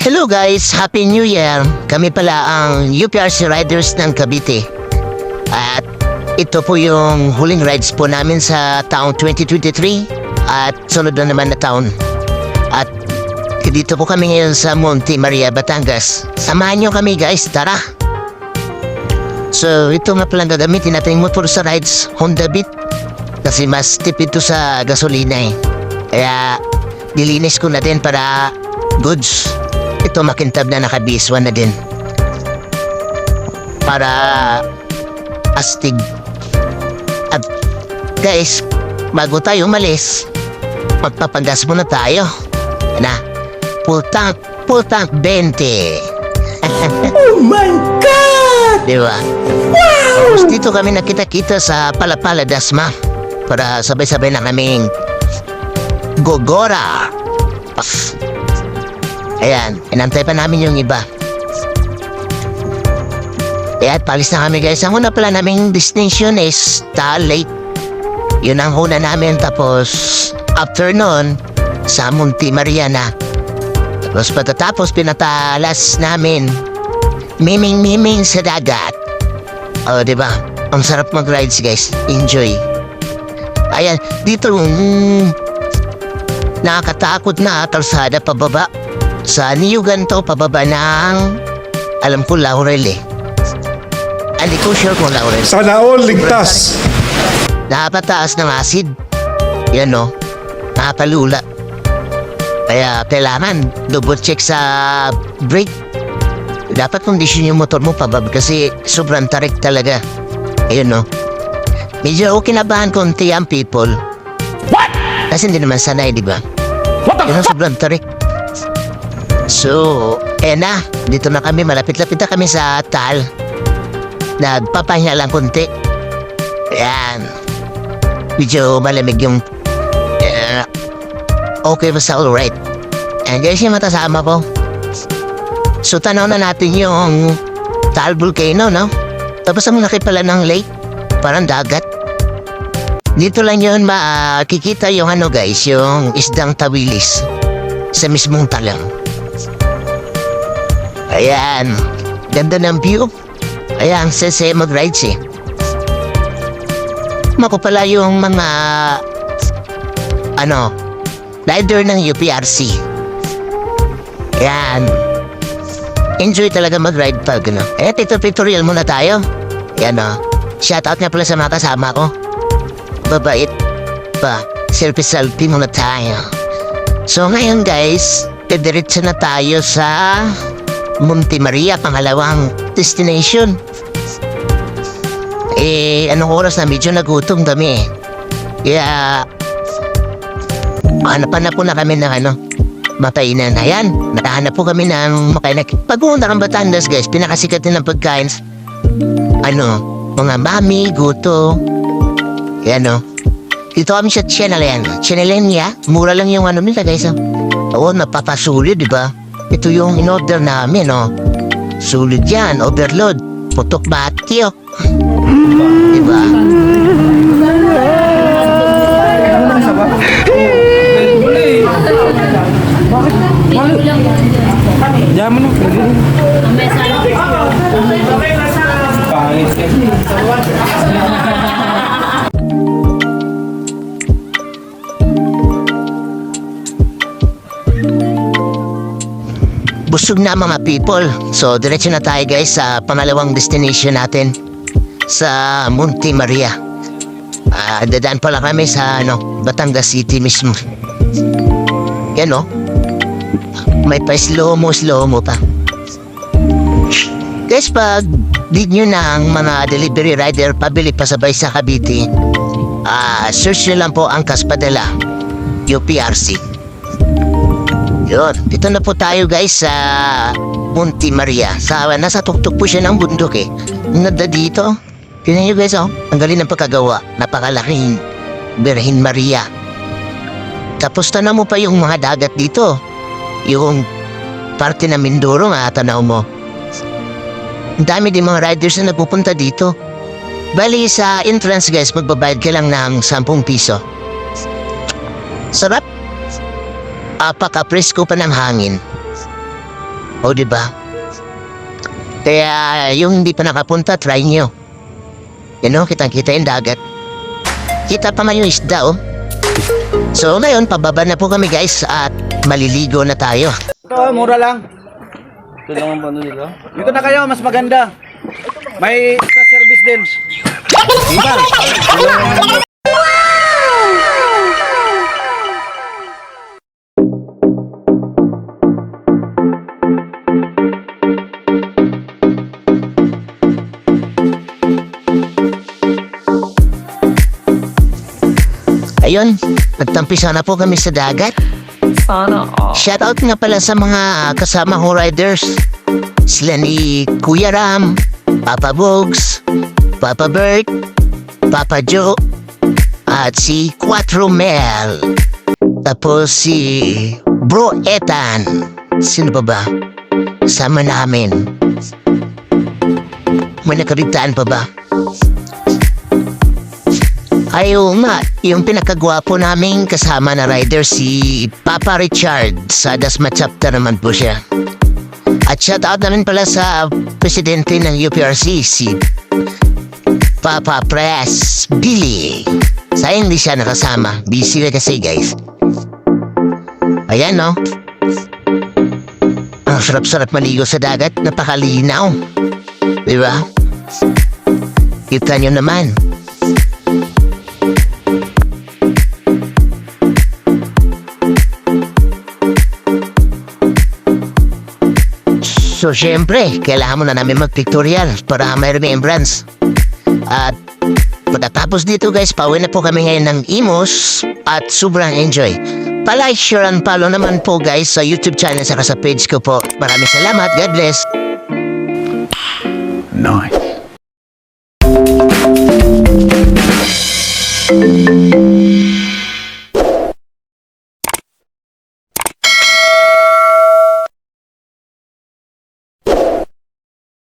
Hello guys! Happy New Year! Kami pala ang UPRC Riders ng Cavite. At ito po yung huling rides po namin sa taong 2023 at sunod na naman na taon. At dito po kami ngayon sa Monte Maria, Batangas. Samahan nyo kami guys, tara! So ito nga palang gagamitin natin motor sa rides, Honda Beat. Kasi mas tipid to sa gasolina eh. Kaya nilinis ko na din para goods. Ito makintab na nakabiswa na din. Para astig. At guys, bago tayo umalis, magpapagas muna tayo. Na, full tank 20. Oh my God! Diba? Wow! Tapos dito kami nakita-kita sa Palapala Dasma para sabay-sabay na kaming gogora. Ayan, inantay pa namin yung iba. Ayan, palis na kami guys. Ang una pala naming destination is Taal Lake. Yun ang una namin. Tapos, after nun, sa Monte Maria na. Tapos pagkatapos, pinatalas namin miming sa dagat. O, diba? Ang sarap mag-rides guys. Enjoy. Ayan, dito nakakatakot na kalsada pababa. Sa Niyugan to, pababa ng, alam ko, Laurel eh. Hindi ko sure kung Laurel. Sana all ligtas. Napataas ng acid. Yan no, napalula. Kaya kailangan double check sa brake. Dapat kondisyon yung motor mo pababa kasi sobrang tarik talaga. Ayun no. Medyo kinabahan konti ang people. What? Kasi hindi naman sanay, di ba? What the fuck? Sobrang tarik. So, na, dito na kami, malapit-lapit na kami sa Taal. Nagpapahinga lang konti. Ayan. Medyo malamig yung okay, basta alright. And guys, yung matasama ko. So, tanaw na natin yung Taal Volcano, no? Tapos ang laki pala ng lake. Parang dagat. Dito lang yun makikita yung ano guys, yung isdang tawilis. Sa mismong talang. Ayan, ganda ng view. Ayan, sese mag-rides eh. Mako pala yung mga rider ng UPRC. Ayan. Enjoy talaga mag-ride pag ano. Ayan, tutorial muna tayo. Ayan o. Shoutout nga pala sa mga kasama ko. Babait pa. Selfie muna tayo. So ngayon guys, diretso na tayo sa Monte Maria, pangalawang destination. Anong oras na medyo nagutom kami eh. Kaya hanapan na po na kami ng makainan. Ayan, nakahanap po kami ng makainan. Pag pumunta kang Batangas guys, pinakasikat din ng pagkain. Mga mami, guto. Ayan o. Dito kami sa Chinelenia. Mura lang yung nila guys. Oo, napapasulit, di ba? Ito yung in-order namin, oh. Sulit yan, overload. Putok batyo. Diba? Diyan mo na. Pangit ka. Busog na mga people. So, diretso na tayo guys sa pangalawang destination natin. Sa Monte Maria. Dadaan pala kami sa Batangas City mismo. Yan o. May pa slow mo pa. Guys, pag need nyo ng mga delivery rider pabili pasabay sa Cavite, search nyo lang po ang Kaspadala UPRC. Yun, dito na po tayo guys sa Monte Maria. Nasa tuktok po siya ng bundok eh. Nada dito. Tignan nyo guys, ang galing ng pagkagawa. Napakalaking Birhen Maria. Tapos tanaw mo pa yung mga dagat dito. Yung parte ng Mindoro tanaw mo. Ang dami din mga riders na nagpupunta dito. Bali sa entrance guys, magbabayad ka lang ng 10 piso. Sarap. Apaka-presko pa ng hangin. O, di ba? Kaya yung hindi pa nakapunta, try nyo. Kitang-kita yung dagat. Kita pa man yung isda, oh. So, ngayon, pababa na po kami, guys, at maliligo na tayo. Ito, mura lang. Ito lang ang bando nila. Dito na kayo, mas maganda. May extra service din. Iba. Ayun, nagtampisa na po kami sa dagat. Sana all. Shoutout nga pala sa mga kasama ko riders. Sila ni Kuya Ram, Papa Bogs, Papa Bert, Papa Joe, at si Quattro Mel. Tapos si Bro Ethan. Sino pa ba? Kasama namin. May nakarigtaan pa ba? Ayaw nga, yung pinakagwapo naming kasama na rider si Papa Richard. Sa Dasma chapter naman po siya. At shoutout namin pala sa presidente ng UPRC, si Papa Press Billy. Sayang hindi siya nakasama. Busy na kasi, guys. Ayan, no? Ang sarap-sarap maligo sa dagat. Napakalinaw. Diba? Kita nyo naman. So, syempre, kailangan mo na namin mag-pictorial para may remembrance. At pagkatapos dito, guys, pauwi na po kami ngayon ng Imos at sobrang enjoy. Palike, share, and follow naman po, guys, sa YouTube channel saka sa page ko po. Maraming salamat. God bless. Nice.